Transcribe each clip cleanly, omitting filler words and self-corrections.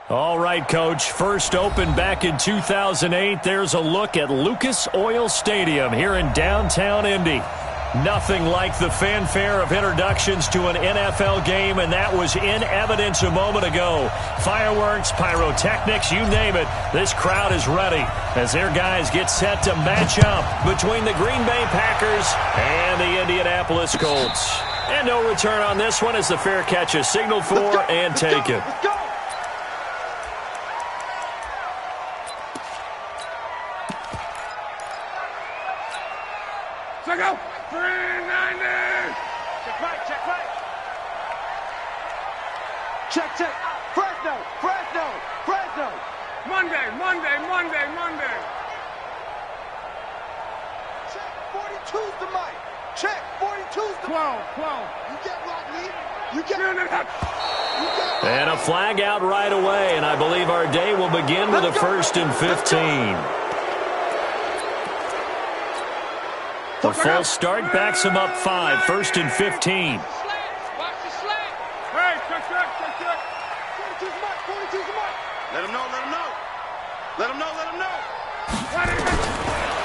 All right, Coach. First opened back in 2008. There's a look at Lucas Oil Stadium here in downtown Indy. Nothing like the fanfare of introductions to an NFL game, and that was in evidence a moment ago. Fireworks, pyrotechnics, you name it. This crowd is ready as their guys get set to match up between the Green Bay Packers and the Indianapolis Colts. And no return on this one as the fair catch is signaled for and taken. Check out. 390. Check right, check right. Check, check. Fresno, Fresno, Fresno. Monday. Check 42's the mic. Check 42's the 12. You get what, Lee? You get And a flag out right away, and I believe our day will begin with a 1st and 15. The full start backs him up 5, 1st and 15. Watch the slant. Hey, check. 42's the mic, 42's the mic. Let him know.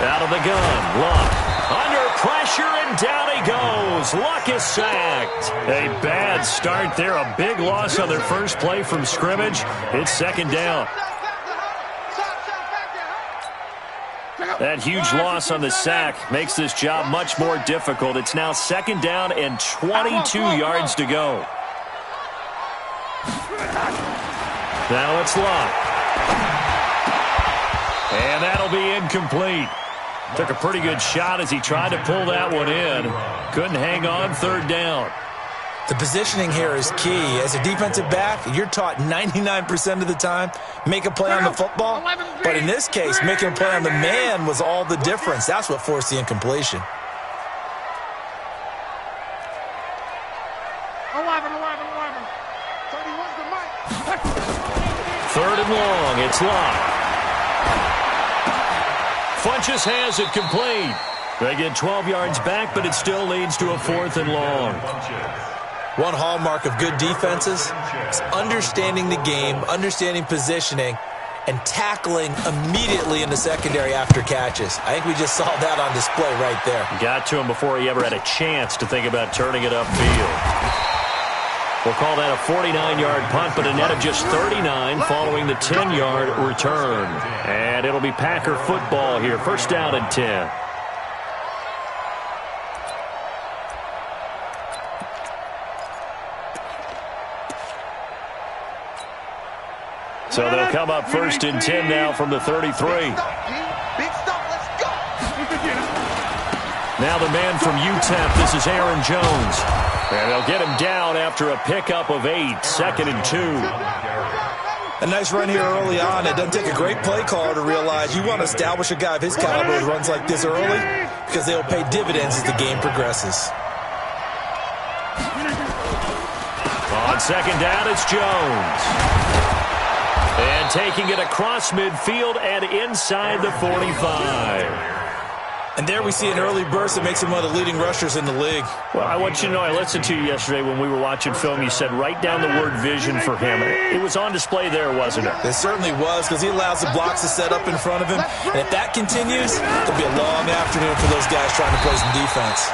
Out of the gun, Luck. Under pressure, and down he goes. Luck is sacked. A bad start there. A big loss on their first play from scrimmage. It's 2nd down. That huge loss on the sack makes this job much more difficult. It's now 2nd down and 22 yards to go. Now it's Luck. And that'll be incomplete. Took a pretty good shot as he tried to pull that one in. Couldn't hang on, 3rd down. The positioning here is key. As a defensive back, you're taught 99% of the time, make a play on the football. But in this case, making a play on the man was all the difference. That's what forced the incompletion. 11. 31's the mic. 3rd and long, it's Luck. Funches has it complete. They get 12 yards back, but it still leads to a 4th and long. One hallmark of good defenses is understanding the game, understanding positioning, and tackling immediately in the secondary after catches. I think we just saw that on display right there. Got to him before he ever had a chance to think about turning it upfield. We'll call that a 49-yard punt, but a net of just 39 following the 10-yard return. And it'll be Packer football here. 1st down and 10. So they'll come up 1st and 10 now from the 33. Big stop, let's go. Now the man from UTEP, this is Aaron Jones. And they'll get him down after a pickup of 8, 2nd and 2. A nice run here early on. It doesn't take a great play caller to realize you want to establish a guy of his caliber who runs like this early because they will pay dividends as the game progresses. On 2nd down, it's Jones. And taking it across midfield and inside the 45. And there we see an early burst that makes him one of the leading rushers in the league. Well, I want you to know, I listened to you yesterday when we were watching film. You said write down the word vision for him. It was on display there, wasn't it? It certainly was, because he allows the blocks to set up in front of him. And if that continues, it'll be a long afternoon for those guys trying to play some defense.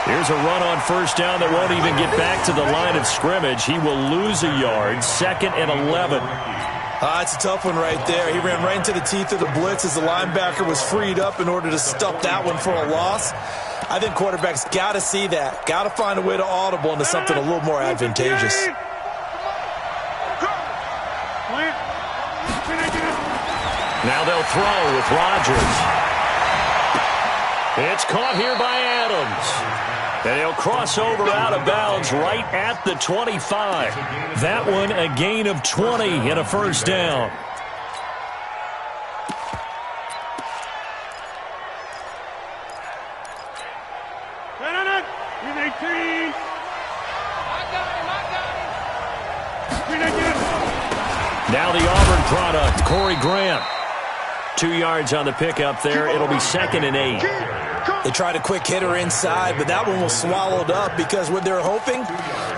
Here's a run on 1st down that won't even get back to the line of scrimmage. He will lose a yard, 2nd and 11. It's a tough one right there. He ran right into the teeth of the blitz as the linebacker was freed up in order to stop that one for a loss. I think quarterbacks got to see that. Got to find a way to audible into something a little more advantageous. Now they'll throw with Rodgers. It's caught here by Adams. And he'll cross over out of bounds right at the 25. That one a gain of 20 and a 1st down. Now the Auburn product, Corey Grant. 2 yards on the pickup there. It'll be 2nd and 8. They tried a quick hitter inside, but that one was swallowed up because what they're hoping,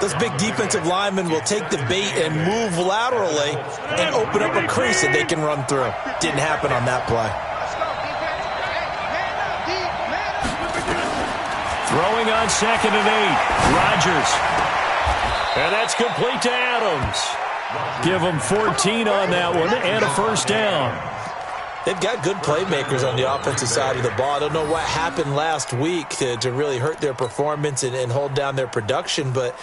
Those big defensive linemen will take the bait and move laterally and open up a crease that they can run through. Didn't happen on that play. Throwing on 2nd and 8. Rodgers. And that's complete to Adams. Give them 14 on that one and a first down. They've got good playmakers on the offensive side of the ball. I don't know what happened last week to really hurt their performance and hold down their production, but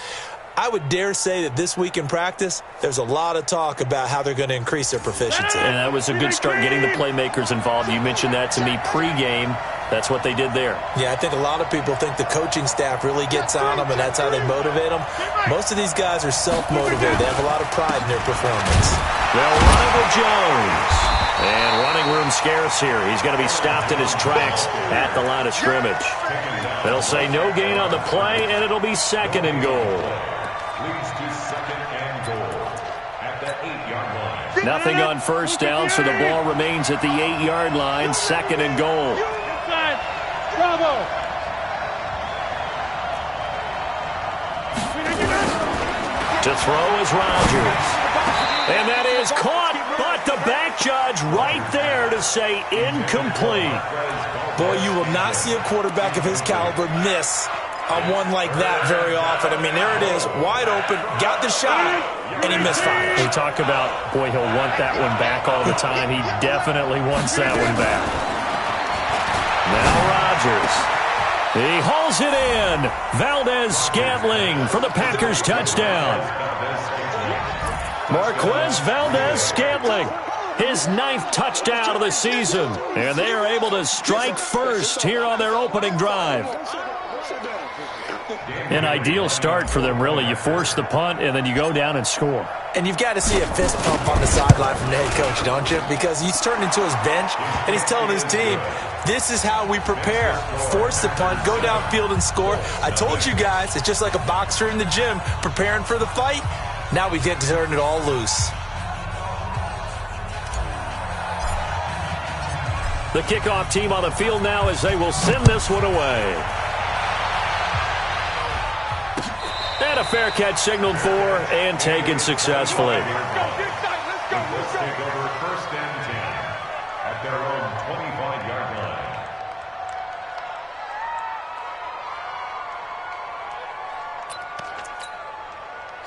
I would dare say that this week in practice, there's a lot of talk about how they're going to increase their proficiency. And that was a good start getting the playmakers involved. You mentioned that to me pregame. That's what they did there. Yeah, I think a lot of people think the coaching staff really gets on them, and that's how they motivate them. Most of these guys are self-motivated. They have a lot of pride in their performance. They'll run it with Jones. And running room scarce here. He's going to be stopped in his tracks at the line of scrimmage. They'll say no gain on the play, and it'll be 2nd and goal. Nothing on first down, so the ball remains at the 8-yard line. 2nd and goal. Bravo! To throw is Rodgers. And that is caught, but the back judge right there to say incomplete. Boy, you will not see a quarterback of his caliber miss on one like that very often. I mean, there it is, wide open, got the shot, and he misfired. We talk about, boy, he'll want that one back all the time. He definitely wants that one back. Now Rodgers. He hauls it in. Valdez-Scantling for the Packers touchdown. Marquez Valdez-Scantling, his 9th touchdown of the season. And they are able to strike first here on their opening drive. An ideal start for them, really. You force the punt, and then you go down and score. And you've got to see a fist pump on the sideline from the head coach, don't you? Because he's turned into his bench, and he's telling his team, this is how we prepare. Force the punt, go downfield and score. I told you guys, it's just like a boxer in the gym preparing for the fight. Now we get to turn it all loose. The kickoff team on the field now as they will send this one away. And a fair catch signaled for and taken successfully. Let's take over 1st and 10 at their own 25-yard line.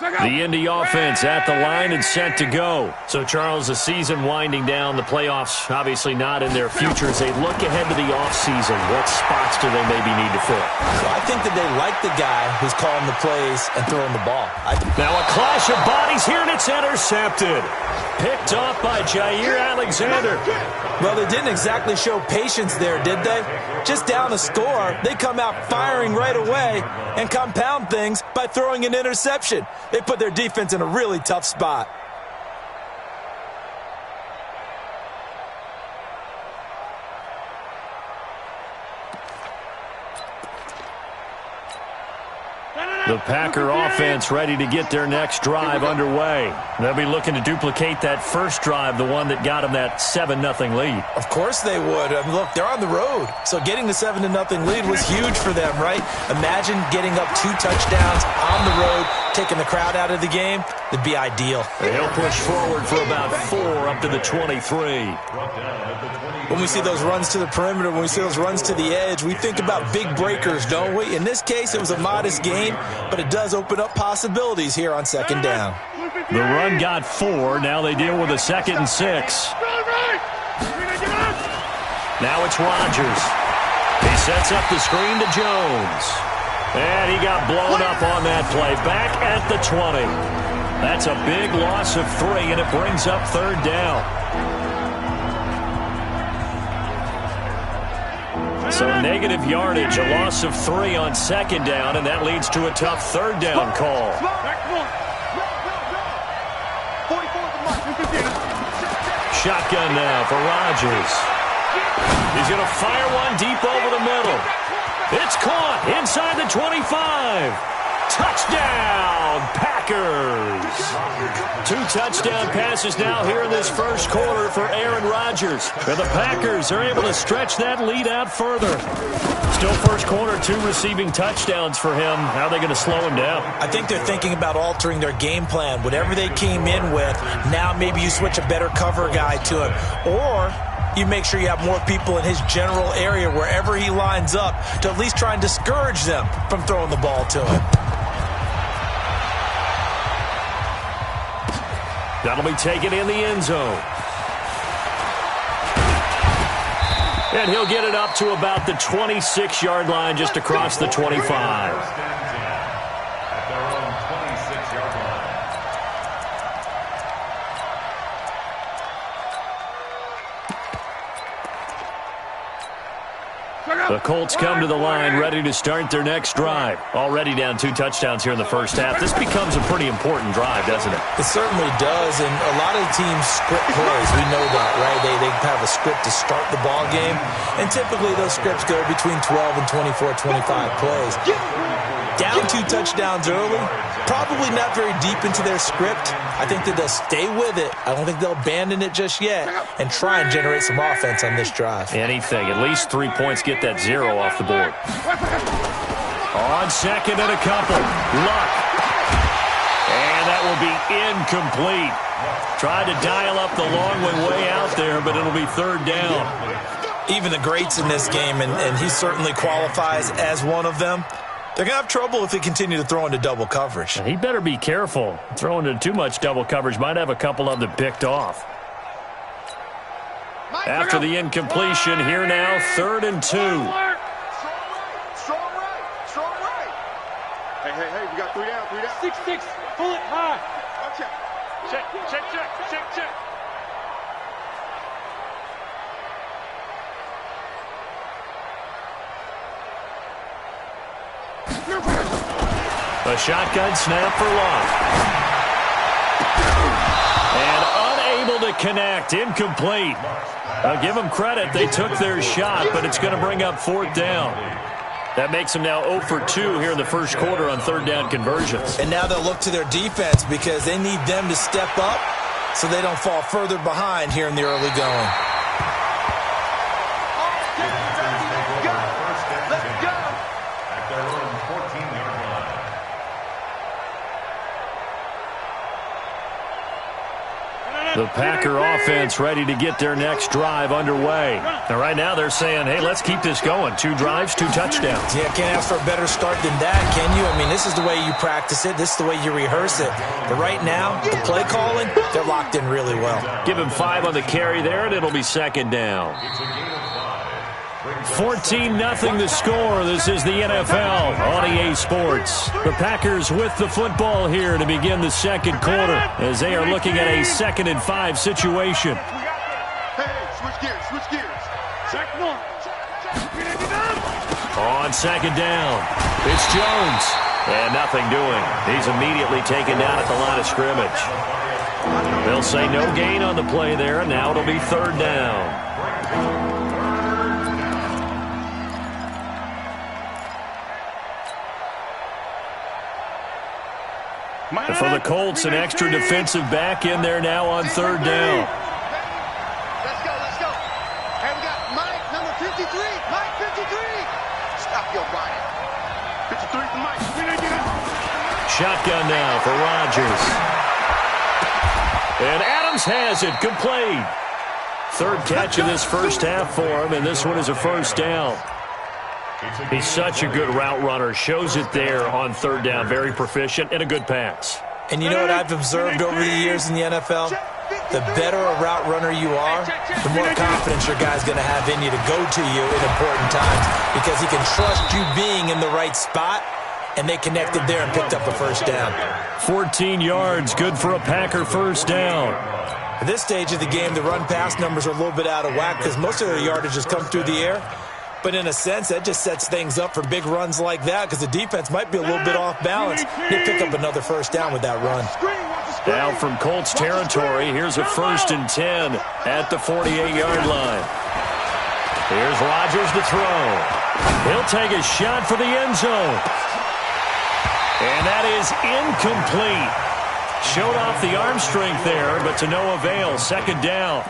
The Indy offense at the line and set to go. So, Charles, the season winding down, the playoffs obviously not in their future. As they look ahead to the offseason, what spots do they maybe need to fill? So I think that they like the guy who's calling the plays and throwing the ball. Now a clash of bodies here, and it's intercepted. Picked off by Jair Alexander. Well, they didn't exactly show patience there, did they? Just down a score, they come out firing right away and compound things by throwing an interception. They put their defense in a really tough spot. The Packer offense ready to get their next drive underway. They'll be looking to duplicate that first drive, the one that got them that 7-0 lead. Of course they would. I mean, look, they're on the road. So getting the 7-0 lead was huge for them, right? Imagine getting up 2 touchdowns on the road, taking the crowd out of the game. It'd be ideal. They'll push forward for about 4 up to the 23. When we see those runs to the perimeter, when we see those runs to the edge, we think about big breakers, don't we? In this case, it was a modest gain, but it does open up possibilities here on 2nd down. The run got 4. Now they deal with a 2nd and 6. Now it's Rodgers. He sets up the screen to Jones. And he got blown up on that play. Back at the 20. That's a big loss of 3, and it brings up 3rd down. So negative yardage, a loss of 3 on 2nd down, and that leads to a tough 3rd down call. Shotgun now for Rodgers. He's going to fire one deep over the middle. It's caught inside the 25. Touchdown, Packers. Packers. 2 touchdown passes now here in this first quarter for Aaron Rodgers. And the Packers are able to stretch that lead out further. Still first quarter, 2 receiving touchdowns for him. How are they going to slow him down? I think they're thinking about altering their game plan. Whatever they came in with, now maybe you switch a better cover guy to him. Or you make sure you have more people in his general area wherever he lines up to at least try and discourage them from throwing the ball to him. That'll be taken in the end zone. And he'll get it up to about the 26-yard line, just across the 25. The Colts come to the line, ready to start their next drive. Already down 2 touchdowns here in the first half. This becomes a pretty important drive, doesn't it? It certainly does, and a lot of the teams script plays. We know that, right? They have a script to start the ball game, and typically those scripts go between 12 and 24, 25 plays. Down 2 touchdowns early, probably not very deep into their script. I think that they'll stay with it. I don't think they'll abandon it just yet and try and generate some offense on this drive. Anything. At least 3 points, get that 0 off the board. On second and a couple. Luck. And that will be incomplete. Tried to dial up the long one way out there, but it'll be 3rd down. Even the greats in this game, and he certainly qualifies as one of them, they're going to have trouble if they continue to throw into double coverage. He better be careful. Throwing into too much double coverage might have a couple of them picked off. After the incompletion, here now, 3rd and 2. Strong right. Hey, we got 3 down, 3 down. 6-6, pull it high. Check. A shotgun snap for Luck. And unable to connect. Incomplete. I'll give them credit. They took their shot, but it's going to bring up 4th down. That makes them now 0 for 2 here in the first quarter on 3rd down conversions. And now they'll look to their defense because they need them to step up so they don't fall further behind here in the early going. The Packer offense ready to get their next drive underway. And right now they're saying, hey, let's keep this going. 2 drives, 2 touchdowns. Yeah, can't ask for a better start than that, can you? I mean, this is the way you practice it. This is the way you rehearse it. But right now, the play calling, they're locked in really well. Give him 5 on the carry there, and it'll be 2nd down. 14-0 the score. This is the NFL on EA Sports. The Packers with the football here to begin the second quarter as they are looking at a 2nd and 5 situation. Hey, switch gears. Check 1. On 2nd down, it's Jones. And nothing doing. He's immediately taken down at the line of scrimmage. They'll say no gain on the play there, and now it'll be 3rd down. For the Colts, an extra defensive back in there now on 3rd down. Let's go. Hey, we got Mike, number 53. Mike, 53. Stop your body. 53 for Mike. Shotgun now for Rodgers. And Adams has it, complete. 3rd catch of this first half for him, and this one is a 1st down. He's such a good route runner. Shows it there on 3rd down. Very proficient and a good pass. And you know what I've observed over the years in the NFL? The better a route runner you are, the more confidence your guy's going to have in you to go to you in important times because he can trust you being in the right spot, and they connected there and picked up a 1st down. 14 yards, good for a Packer 1st down. At this stage of the game, the run-pass numbers are a little bit out of whack because most of their yardage has come through the air. But in a sense, that just sets things up for big runs like that because the defense might be a little bit off balance. They pick up another 1st down with that run. Down from Colts territory, here's a 1st and 10 at the 48-yard line. Here's Rodgers to throw. He'll take a shot for the end zone. And that is incomplete. Showed off the arm strength there, but to no avail. Second down.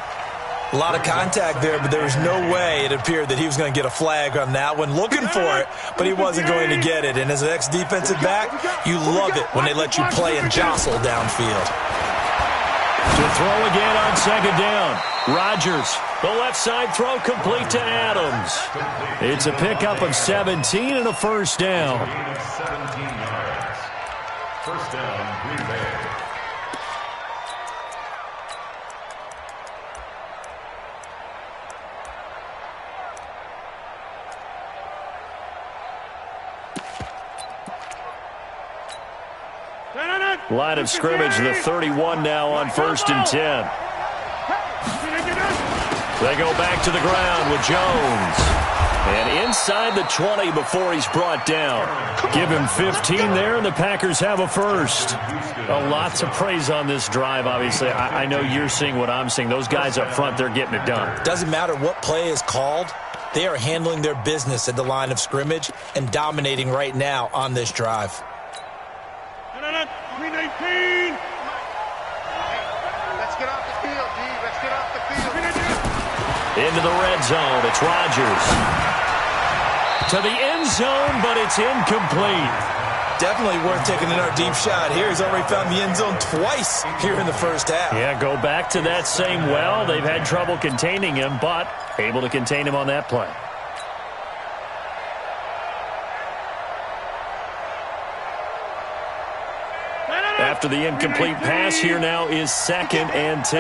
A lot of contact there, but there was no way it appeared that he was going to get a flag on that one. Looking for it, but he wasn't going to get it. And as an ex-defensive back, you love it when they let you play and jostle downfield. To throw again on second down. Rodgers, the left side throw complete to Adams. It's a pickup of 17 and a first down. First down, Green Bay. Line of scrimmage, the 31 now on 1st and 10. They go back to the ground with Jones. And inside the 20 before he's brought down. Give him 15 there, and the Packers have a first. A lot to praise on this drive, obviously. I know you're seeing what I'm seeing. Those guys up front, they're getting it done. Doesn't matter what play is called. They are handling their business at the line of scrimmage and dominating right now on this drive. 319. Let's get off the field, D. Let's get off the field. Into the red zone. It's Rodgers. To the end zone, but it's incomplete. Definitely worth taking another deep shot here. He's already found the end zone twice here in the first half. Yeah, go back to that same well. They've had trouble containing him, but able to contain him on that play. After the incomplete pass, here now is 2nd and 10.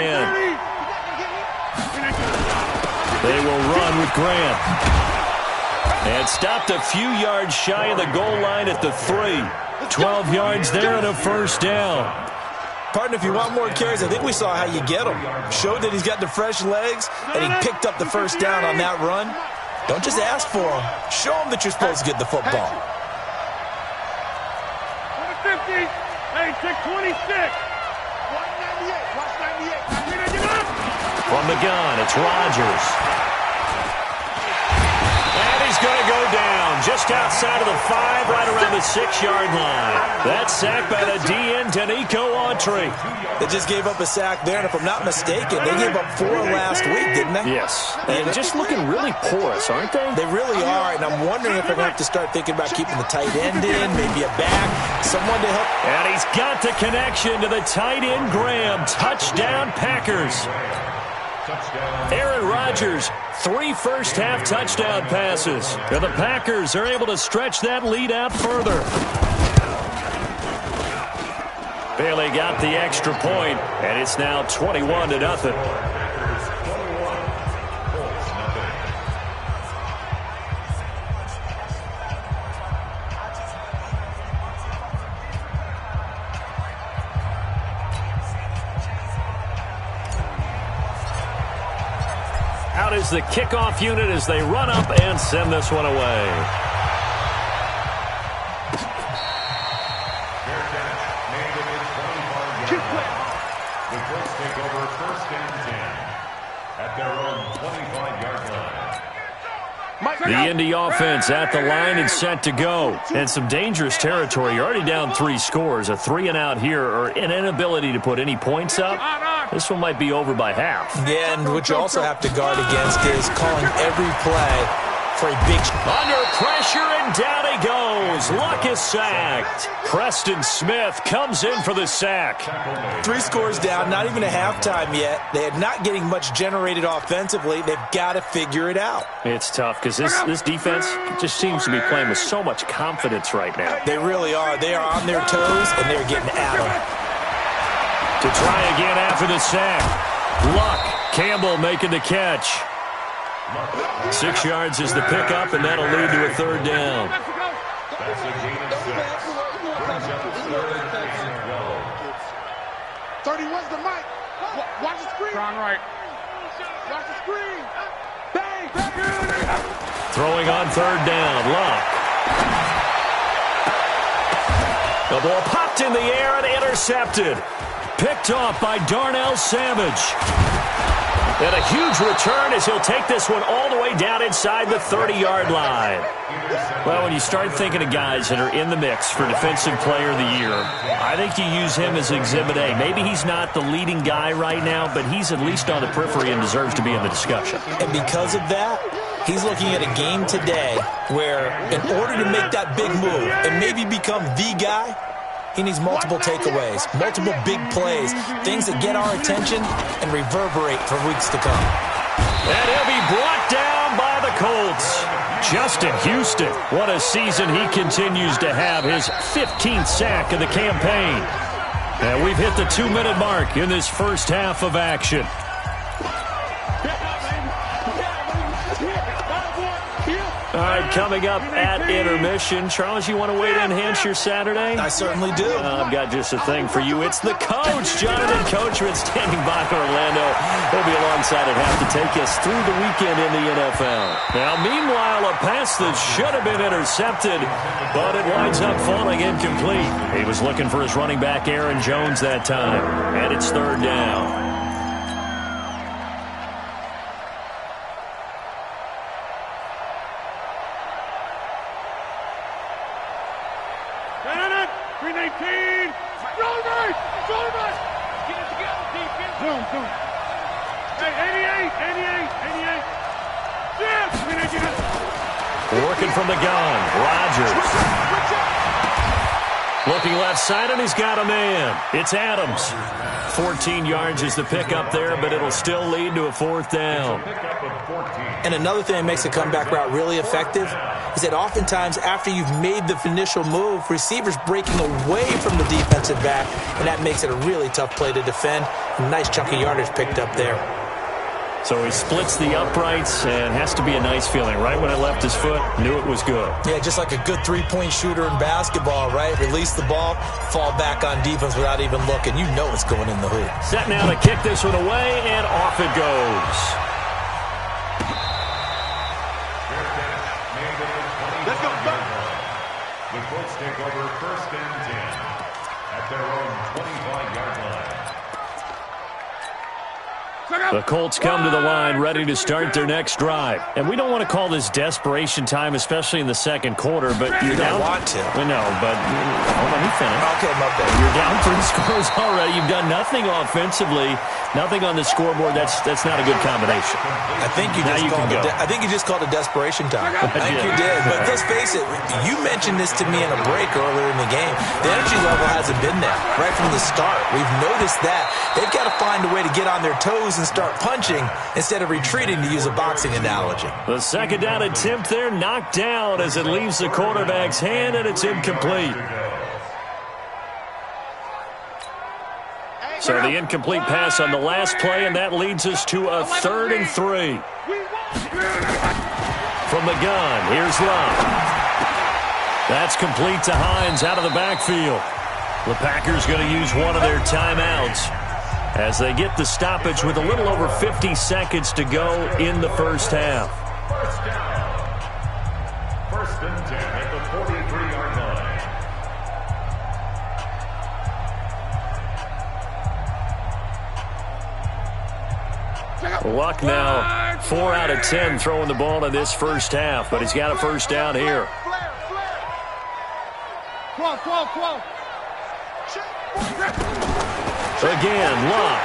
They will run with Grant. And stopped a few yards shy of the goal line at the 3. 12 yards there and a first down. Partner, if you want more carries, I think we saw how you get them. Showed that he's got the fresh legs, and he picked up the first down on that run. Don't just ask for them. Show them that you're supposed to get the football. 50. Hey, check 26. 198. Watch 98. From the gun, it's Rodgers. And he's going to go down just outside of the 5, right around the 6-yard line. That's sacked by the DN, Danico Autry. They just gave up a sack there, and if I'm not mistaken, they gave up 4 last week, didn't they? Yes, and just looking really porous, aren't they? They really are, and I'm wondering if they're going to have to start thinking about keeping the tight end in, maybe a back, someone to help. And he's got the connection to the tight end, Graham. Touchdown, Packers. Aaron Rodgers, 3 first-half touchdown passes. And the Packers are able to stretch that lead out further. Bailey got the extra point, and it's now 21-0. Out is the kickoff unit as they run up and send this one away. The Colts take over 1st and 10 at their own 25-yard line. The Indy offense at the line and set to go. And some dangerous territory. You're already down 3 scores. A 3-and-out here, or an inability to put any points up. This one might be over by half. Yeah, and what you also have to guard against is calling every play for a big... Under pressure, and down he goes. Luck is sacked. Preston Smith comes in for the sack. 3 scores down, not even a halftime yet. They are not getting much generated offensively. They've got to figure it out. It's tough because this defense just seems to be playing with so much confidence right now. They really are. They are on their toes, and they're getting at them. To try again after the sack. Luck. Campbell making the catch. 6 yards is the pickup, and that'll lead to a 3rd down. That's a gain of 6. Brings up 3rd and 12. 31's the mic. Watch the screen. Strong right. Watch the screen. Bang, bang. Throwing on 3rd down. Luck. The ball popped in the air and intercepted. Picked off by Darnell Savage. And a huge return as he'll take this one all the way down inside the 30-yard line. Well, when you start thinking of guys that are in the mix for Defensive Player of the Year, I think you use him as Exhibit A. Maybe he's not the leading guy right now, but he's at least on the periphery and deserves to be in the discussion. And because of that, he's looking at a game today where in order to make that big move and maybe become the guy, he needs multiple takeaways, multiple big plays, things that get our attention and reverberate for weeks to come. And he'll be brought down by the Colts. Justin Houston, what a season he continues to have, his 15th sack of the campaign. And we've hit the 2-minute mark in this first half of action. All right, coming up at intermission. Charles, you want to weigh in and enhance your Saturday? I certainly do. I've got just a thing for you. It's the coach, Jonathan Coachman, standing by in Orlando. He'll be alongside and have to take us through the weekend in the NFL. Now, meanwhile, a pass that should have been intercepted, but it winds up falling incomplete. He was looking for his running back, Aaron Jones, that time, and it's third down. Working from the gun, Rodgers. Looking left side, and he's got a man. It's Adams. 14 yards is the pickup there, but it'll still lead to a fourth down. And another thing that makes a comeback route really effective is that oftentimes after you've made the initial move, receivers breaking away from the defensive back, and that makes it a really tough play to defend. A nice chunk of yardage picked up there. So he splits the uprights and has to be a nice feeling. Right when it left his foot, knew it was good. Yeah, just like a good three-point shooter in basketball, right? Release the ball, fall back on defense without even looking. You know it's going in the hoop. Set now to kick this one away, and off it goes. Let's go. The Colts take over first and 10 at their own 25-yard line. The Colts come to the line ready to start their next drive. And we don't want to call this desperation time, especially in the second quarter, but you're down. You don't want to. We know, but hold on, let me finish. Okay, my bad. You're down 3 scores already. You've done nothing offensively, nothing on the scoreboard. That's not a good combination. I think you just called it desperation time. I think you did. But let's face it, you mentioned this to me in a break earlier in the game. The energy level hasn't been there right from the start. We've noticed that. They've got to find a way to get on their toes and start punching instead of retreating, to use a boxing analogy. The second down attempt there knocked down as it leaves the quarterback's hand, and it's incomplete. So the incomplete pass on the last play, and that leads us to a 3rd and 3. From the gun, here's Love. That's complete to Hines out of the backfield. The Packers going to use one of their timeouts as they get the stoppage with a little over 50 seconds to go in the first half. First down. First and 10 at the 43-yard line. Luck now, 4 out of 10 throwing the ball in this first half, but he's got a first down here. 12. Again, Luck.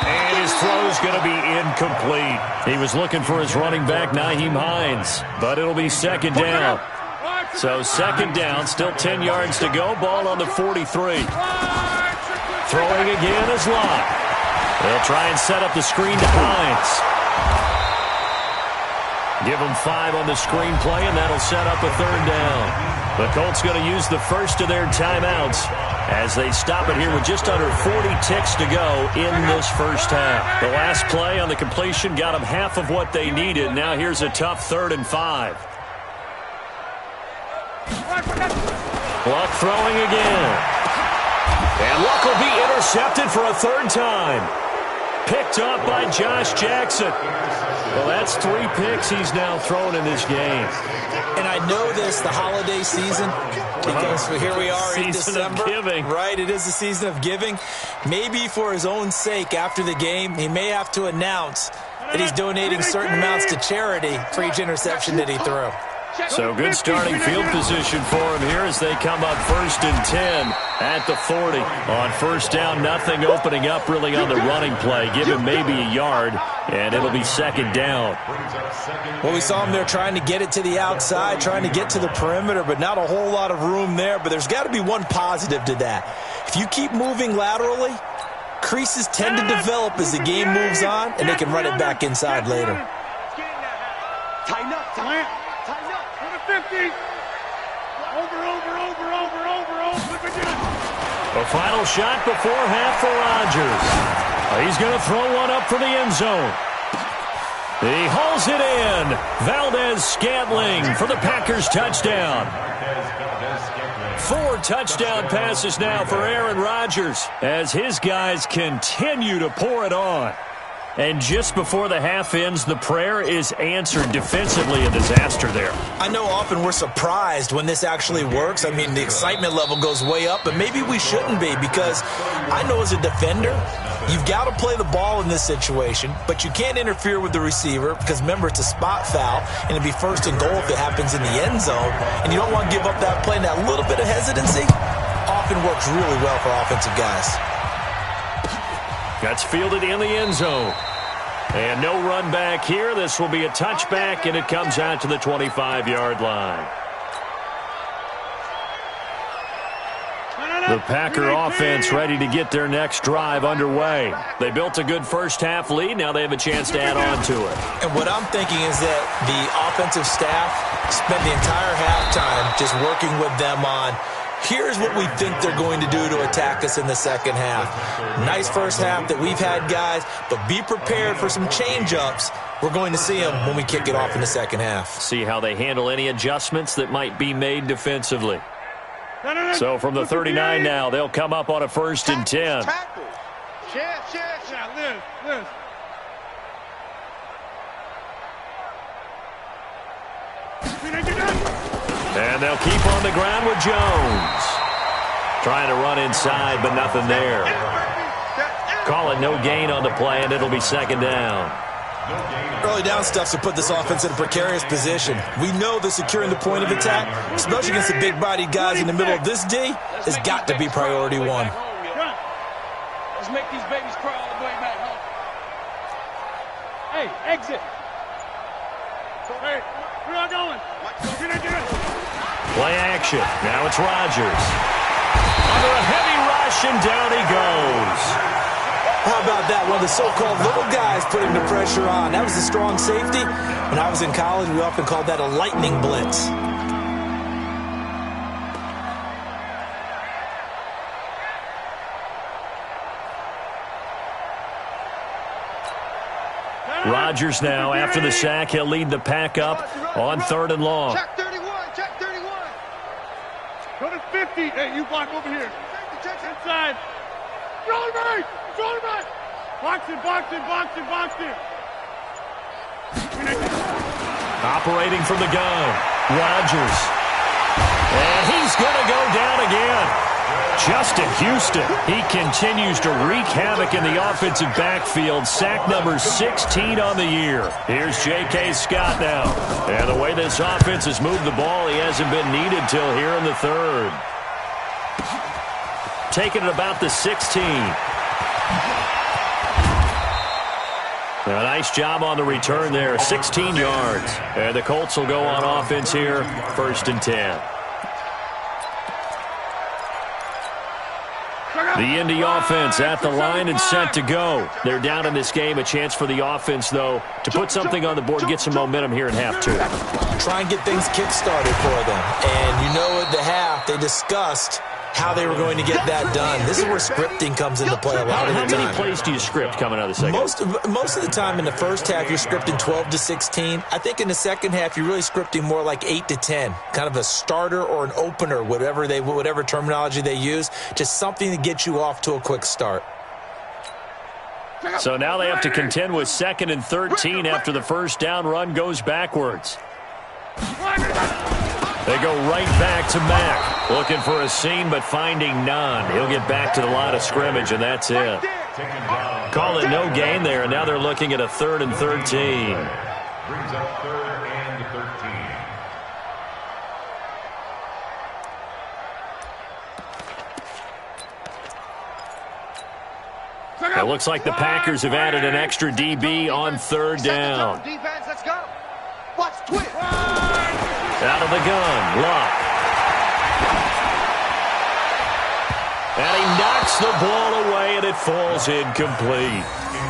And his throw's going to be incomplete. He was looking for his running back, Nyheim Hines, but it'll be second down. So second down, still 10 yards to go. Ball on the 43. Throwing again is Luck. They'll try and set up the screen to Hines. Give him 5 on the screen play, and that'll set up a third down. The Colts going to use the first of their timeouts as they stop it here with just under 40 ticks to go in this first half. The last play on the completion got them half of what they needed. Now here's a tough 3rd and 5. Luck throwing again. And Luck will be intercepted for a 3rd time. picked up by Josh Jackson. Well, that's 3 picks he's now thrown in this game. And I know this, the holiday season, because here we are in December. Season of giving. Right, it is the season of giving. Maybe for his own sake, after the game, he may have to announce that he's donating certain amounts to charity for each interception that he threw. So good starting field position for him here as they come up 1st and 10 at the 40. On 1st down, nothing opening up really on the running play. Give him maybe a yard, and it'll be 2nd down. Well, we saw him there trying to get it to the outside, trying to get to the perimeter, but not a whole lot of room there. But there's got to be one positive to that. If you keep moving laterally, creases tend to develop as the game moves on, and they can run it back inside later. Tighten up, tighten up. 50. Over. The final shot before half for Rodgers. He's going to throw one up for the end zone. He hauls it in. Valdez-Scantling for the Packers touchdown. 4 touchdown passes now for Aaron Rodgers as his guys continue to pour it on. And just before the half ends, the prayer is answered defensively. A disaster there. I know often we're surprised when this actually works. I mean, the excitement level goes way up, but maybe we shouldn't be, because I know as a defender, you've got to play the ball in this situation, but you can't interfere with the receiver because, remember, it's a spot foul, and it'd be 1st and goal if it happens in the end zone, and you don't want to give up that play. And that little bit of hesitancy often works really well for offensive guys. That's fielded in the end zone. And no run back here. This will be a touchback, and it comes out to the 25-yard line. The Packer offense ready to get their next drive underway. They built a good first-half lead. Now they have a chance to add on to it. And what I'm thinking is that the offensive staff spent the entire halftime just working with them on, here's what we think they're going to do to attack us in the second half. Nice first half that we've had, guys, but be prepared for some change-ups. We're going to see them when we kick it off in the second half. See how they handle any adjustments that might be made defensively. So from the 39 now, they'll come up on a 1st and 10. Liz. And they'll keep on the ground with Jones. Trying to run inside, but nothing there. Call it no gain on the play, and it'll be 2nd down. Early down stuff to put this offense in a precarious position. We know that securing the point of attack, especially against the big-bodied guys in the middle of this D, has got to be priority 1. Let's make these babies cry all the way back home. Hey, exit. Hey, where y'all going? Get in. Play action. Now it's Rodgers. Under a heavy rush, and down he goes. How about that? One of the so-called little guys putting the pressure on. That was a strong safety. When I was in college, we often called that a lightning blitz. Rodgers now, after the sack, he'll lead the pack up on 3rd and long. Check 31. Go to 50. Hey, you block over here. Inside. Shoulder back. Box it. Operating from the gun, Rodgers. And he's going to go down again. Justin Houston, he continues to wreak havoc in the offensive backfield. Sack number 16 on the year. Here's J.K. Scott now. And the way this offense has moved the ball, he hasn't been needed till here in the 3rd. Taking it about the 16. A nice job on the return there, 16 yards. And the Colts will go on offense here, 1st and 10. The Indy offense at the line and set to go. They're down in this game. A chance for the offense, though, to put something on the board, get some momentum here in half 2. Try and get things kick-started for them. And you know at the half, they discussed how they were going to get that done. This is where scripting comes into play a lot of the time. How many plays do you script coming out of the second? Most of the time in the first half, you're scripting 12 to 16. I think in the second half, you're really scripting more like 8 to 10. Kind of a starter or an opener, whatever terminology they use. Just something to get you off to a quick start. So now they have to contend with 2nd and 13 after the first down run goes backwards. They go right back to Mack. Looking for a seam, but finding none. He'll get back to the line of scrimmage, and that's it. Call it no gain there, and now they're looking at a 3rd and 13. Brings up 3rd and 13. It looks like the Packers have added an extra DB on 3rd down. Defense, let's go. Watch twist. Out of the gun, Luck. And he knocks the ball away, and it falls incomplete.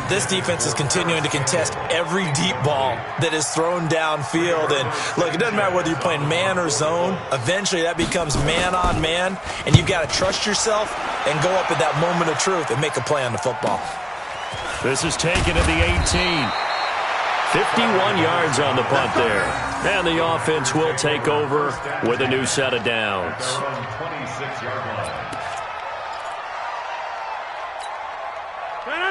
This defense is continuing to contest every deep ball that is thrown downfield. And, look, it doesn't matter whether you're playing man or zone. Eventually, that becomes man on man, and you've got to trust yourself and go up at that moment of truth and make a play on the football. This is taken at the 18. 51 yards on the punt there. And the offense will take over with a new set of downs. 26-yard line.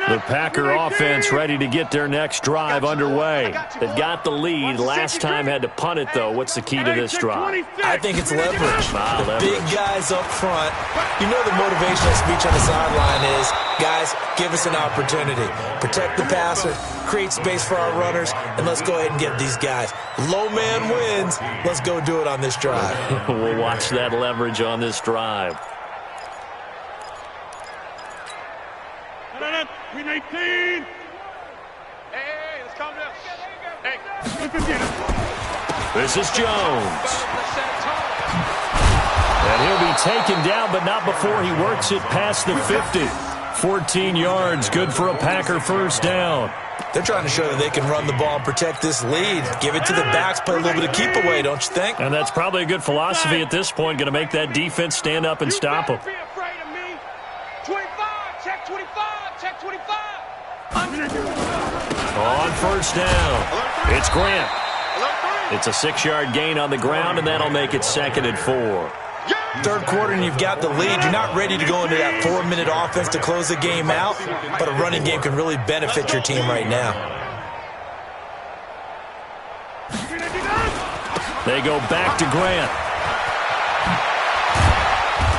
The Packer offense ready to get their next drive underway. They've got the lead. Last time had to punt it, though. What's the key to this drive? I think it's leverage. The Leverage. big guys up front. You know the motivational speech on the sideline is, guys, give us an opportunity. Protect the passer, create space for our runners, and let's go ahead and get these guys. Low man wins. Let's go do it on this drive. We'll watch that leverage on this drive. 319. Hey, let's calm down. Hey. This is Jones. And he'll be taken down, but not before he works it past the 50. 14 yards, good for a Packer first down. They're trying to show that they can run the ball and protect this lead. Give it to the backs, play a little bit of keep away, don't you think? And that's probably a good philosophy at this point, going to make that defense stand up and stop them. Be afraid of me. 25, check 25, check 25. On first down, it's Grant. It's a 6-yard gain on the ground, and that'll make it 2nd and 4. Third quarter and you've got the lead. You're not ready to go into that 4-minute offense to close the game out, but a running game can really benefit your team right now. They go back to Grant.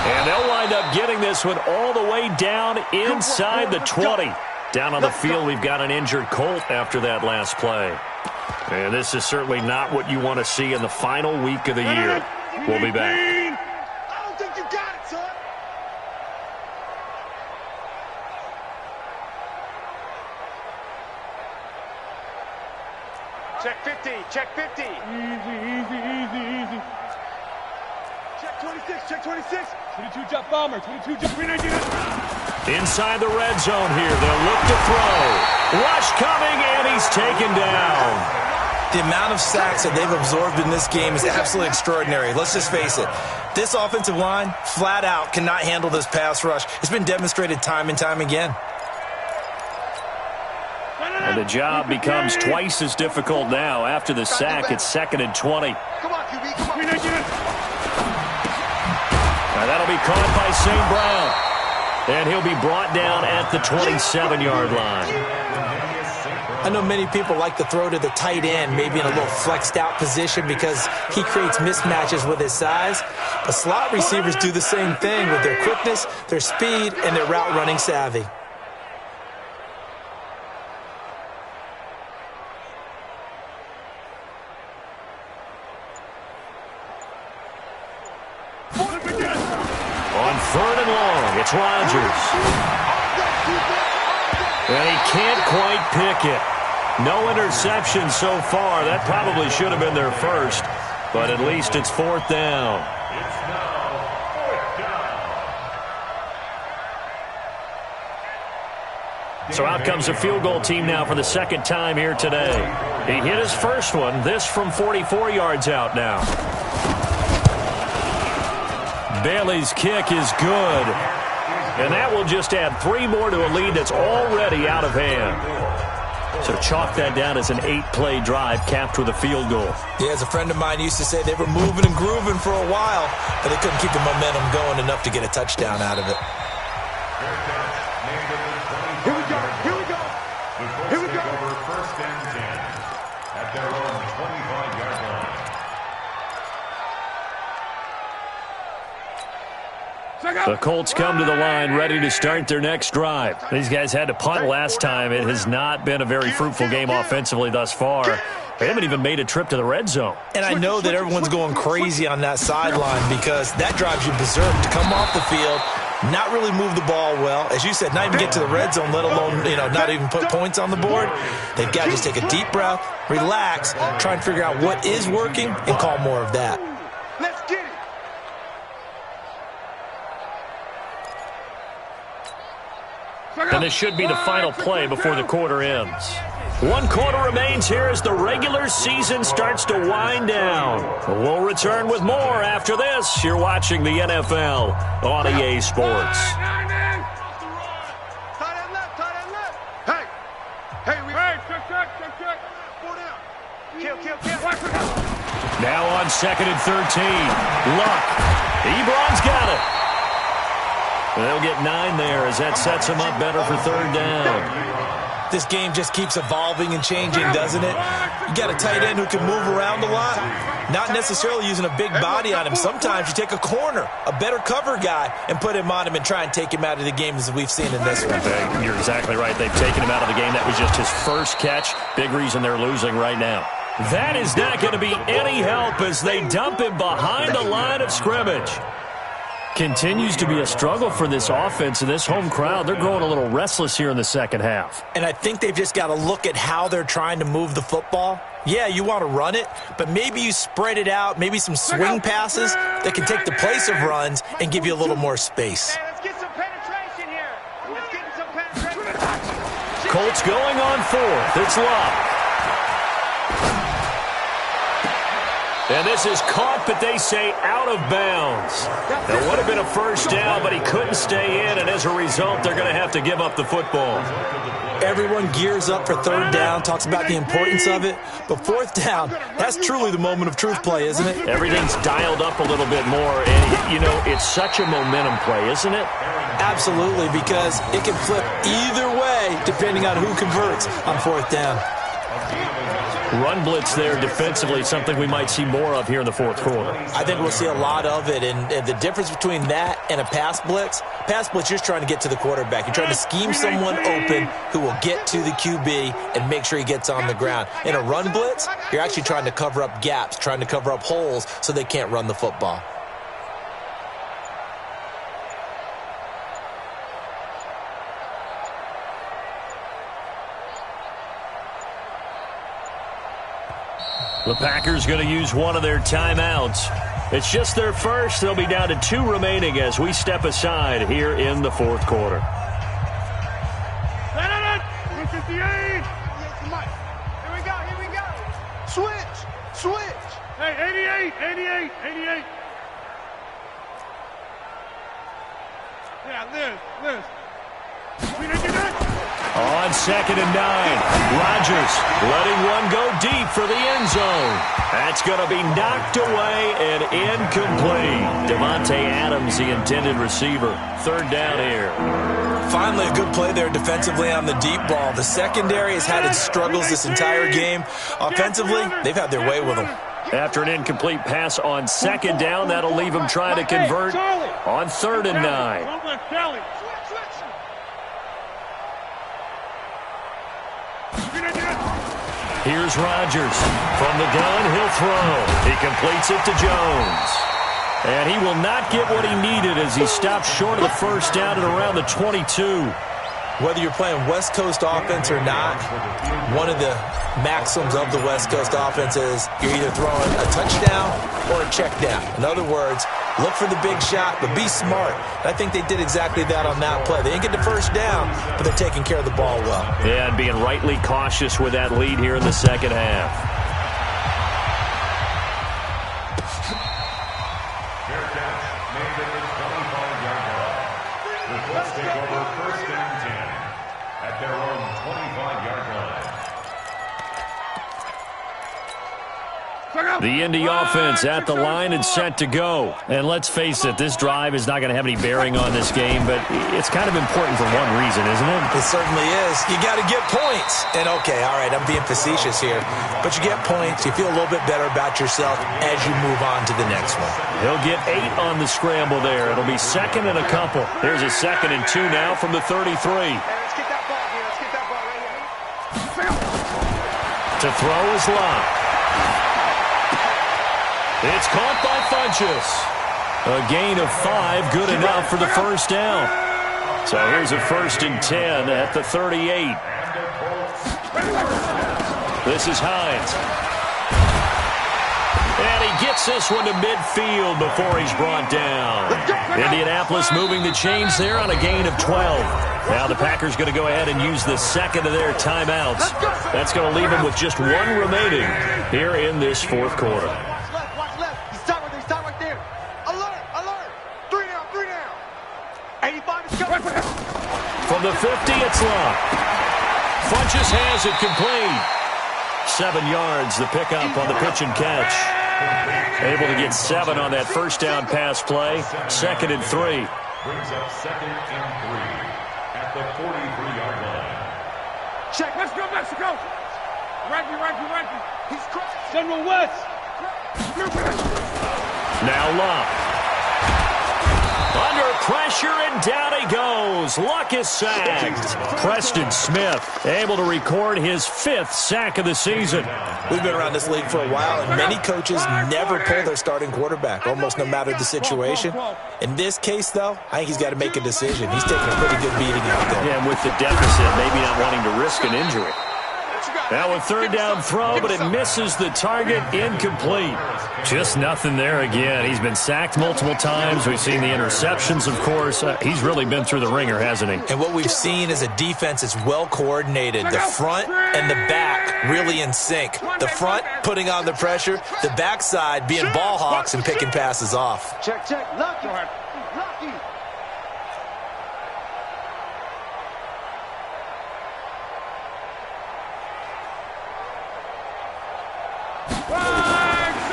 And they'll wind up getting this one all the way down inside the 20. Down on the field, we've got an injured Colt after that last play. And this is certainly not what you want to see in the final week of the year. We'll be back. I don't think you got it, son. Check 50, check 50. Easy. Check 26, check 26. 22 jet bomber, 22 jet 319. Inside the red zone here. They'll look to throw. Rush coming, and he's taken down. The amount of sacks that they've absorbed in this game is absolutely extraordinary. Let's just face it. This offensive line, flat out, cannot handle this pass rush. It's been demonstrated time and time again. And the job becomes twice as difficult now. After the sack, it's 2nd and 20. Come on, QB, come on. And that'll be caught by St. Brown. And he'll be brought down at the 27-yard line. I know many people like to throw to the tight end, maybe in a little flexed out position because he creates mismatches with his size. But slot receivers do the same thing with their quickness, their speed, and their route running savvy. On 3rd and long, it's Rodgers. And he can't quite pick it. No interception so far. That probably should have been their first, but at least it's 4th down. It's now 4th down. So out comes the field goal team now for the 2nd time here today. He hit his first one, this from 44 yards out now. Bailey's kick is good. And that will just add 3 more to a lead that's already out of hand. So chalk that down as an 8-play drive capped with a field goal. Yeah, as a friend of mine used to say, they were moving and grooving for a while, but they couldn't keep the momentum going enough to get a touchdown out of it. Here we go. Here we go. Over first and 10 at their own 25-yard line. The Colts come to the line ready to start their next drive. These guys had to punt last time. It has not been a very fruitful game offensively thus far. They haven't even made a trip to the red zone. And I know that everyone's going crazy on that sideline because that drives you berserk to come off the field, not really move the ball well. As you said, not even get to the red zone, let alone, not even put points on the board. They've got to just take a deep breath, relax, try and figure out what is working, and call more of that. Let's get it. And this should be the final play before the quarter ends. One quarter remains here as the regular season starts to wind down. We'll return with more after this. You're watching the NFL on EA Sports. Tight end left, tight end left. Check. 4 down. Kill. Now on 2nd and 13. Luck. Ebron's got it. They'll get 9 there as that sets them up better for 3rd down. This game just keeps evolving and changing, doesn't it? You got a tight end who can move around a lot, not necessarily using a big body on him. Sometimes you take a corner, a better cover guy, and put him on him and try and take him out of the game as we've seen in this one. You're exactly right. They've taken him out of the game. That was just his first catch. Big reason they're losing right now. That is not going to be any help as they dump him behind the line of scrimmage. Continues to be a struggle for this offense and this home crowd. They're growing a little restless here in the second half. And I think they've just got to look at how they're trying to move the football. Yeah, you want to run it, but maybe you spread it out, maybe some swing passes that can take the place of runs and give you a little more space. Hey, let's get some penetration here. Let's get some penetration. Colts going on 4th. It's Luck. And this is caught, but they say out of bounds. That would have been a first down, but he couldn't stay in, and as a result, they're going to have to give up the football. Everyone gears up for 3rd down, talks about the importance of it, but 4th down, that's truly the moment of truth play, isn't it? Everything's dialed up a little bit more, and, it's such a momentum play, isn't it? Absolutely, because it can flip either way depending on who converts on 4th down. Run blitz there defensively, something we might see more of here in the 4th quarter. I think we'll see a lot of it, and the difference between that and a pass blitz, you're just trying to get to the quarterback. You're trying to scheme someone open who will get to the QB and make sure he gets on the ground. In a run blitz, you're actually trying to cover up gaps, trying to cover up holes so they can't run the football. The Packers going to use one of their timeouts. It's just their first. They'll be down to 2 remaining as we step aside here in the 4th quarter. 158. Here we go. Switch. Hey, 88. Yeah, Liz. We didn't get that. On 2nd and 9, Rodgers letting one go deep for the end zone. That's going to be knocked away and incomplete. Devontae Adams, the intended receiver. 3rd down here. Finally, a good play there defensively on the deep ball. The secondary has had its struggles this entire game. Offensively, they've had their way with them. After an incomplete pass on 2nd down, that'll leave them trying to convert on 3rd and 9. Don't let Charlie. Here's Rodgers. From the gun, he'll throw. He completes it to Jones. And he will not get what he needed as he stops short of the first down at around the 22. Whether you're playing West Coast offense or not, one of the maxims of the West Coast offense is you're either throwing a touchdown or a check down. In other words, look for the big shot, but be smart. I think they did exactly that on that play. They didn't get the first down, but they're taking care of the ball well. Yeah, and being rightly cautious with that lead here in the second half. The Indy offense at the line and set to go. And let's face it, this drive is not going to have any bearing on this game, but it's kind of important for one reason, isn't it? It certainly is. You got to get points. And, okay, all right, I'm being facetious here, but you get points, you feel a little bit better about yourself as you move on to the next one. He'll get 8 on the scramble there. It'll be second and a couple. Here's a 2nd and 2 now from the 33. Hey, let's get that ball here. Let's get that ball right here. To throw is Locke. It's caught by Funchess. A gain of 5, good enough for the first down. So here's a 1st and 10 at the 38. This is Hines. And he gets this one to midfield before he's brought down. Indianapolis moving the chains there on a gain of 12. Now the Packers going to go ahead and use the 2nd of their timeouts. That's going to leave them with just 1 remaining here in this 4th quarter. Watch left. He's top right there. Alert, alert. 3 down. 85 is coming. From the 50, it's Locke. Funchess has it complete. 7 yards, the pickup on the pitch and catch. Able to get 7 on that first down pass play. 2nd and 3. Brings up 2nd and 3 at the 43-yard line. Check. Let's go, Mexico. Right. He's crushed. General West. Now Locke. Under pressure, and down he goes. Luck is sacked. Preston Smith able to record his 5th sack of the season. We've been around this league for a while, and many coaches never pull their starting quarterback, almost no matter the situation. In this case, though, I think he's got to make a decision. He's taking a pretty good beating out there. Yeah, and with the deficit, maybe not wanting to risk an injury. Now a 3rd down throw, but it misses the target. Incomplete. Just nothing there again. He's been sacked multiple times. We've seen the interceptions, of course. He's really been through the ringer, hasn't he? And what we've seen is a defense that's well coordinated. The front and the back really in sync. The front putting on the pressure. The backside being ball hawks and picking passes off. Check. Lucky.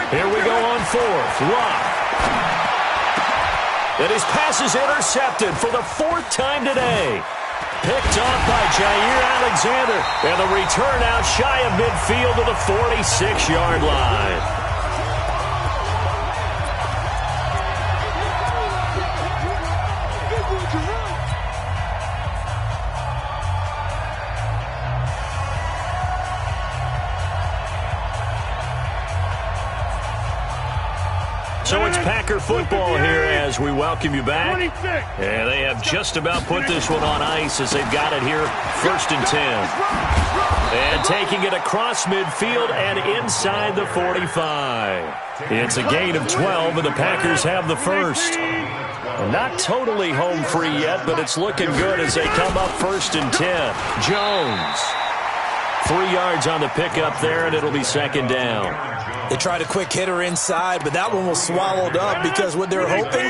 Here we go on 4th. Locke. And his pass is intercepted for the 4th time today. Picked off by Jair Alexander. And the return out shy of midfield to the 46-yard line. So it's Packer football here as we welcome you back. And they have just about put this one on ice as they've got it here, 1st and 10. And taking it across midfield and inside the 45. It's a gain of 12, and the Packers have the first. Not totally home free yet, but it's looking good as they come up 1st and 10. Jones. 3 yards on the pickup there, and it'll be 2nd down. They tried a quick hitter inside, but that one was swallowed up because what they're hoping,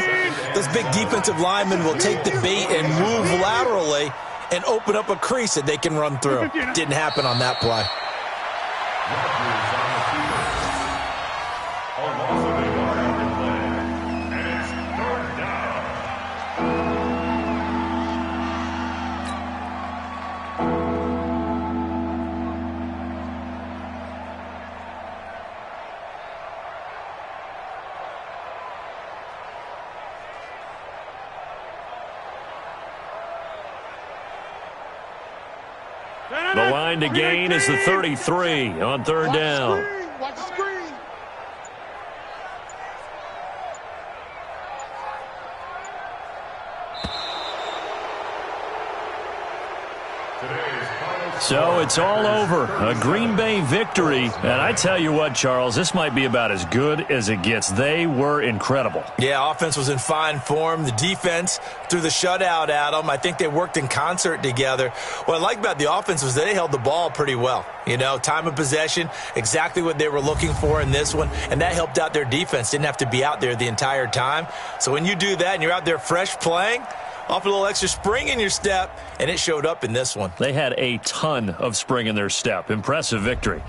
those big defensive linemen will take the bait and move laterally and open up a crease that they can run through. Didn't happen on that play. The line to gain is the 33 on 3rd down. Watch the screen. So it's all over. A Green Bay victory. And I tell you what, Charles, this might be about as good as it gets. They were incredible. Yeah, offense was in fine form. The defense threw the shutout at them. I think they worked in concert together. What I like about the offense was they held the ball pretty well. You know, time of possession, exactly what they were looking for in this one. And that helped out their defense. Didn't have to be out there the entire time. So when you do that and you're out there fresh playing, off a little extra spring in your step, and it showed up in this one. They had a ton of spring in their step. Impressive victory.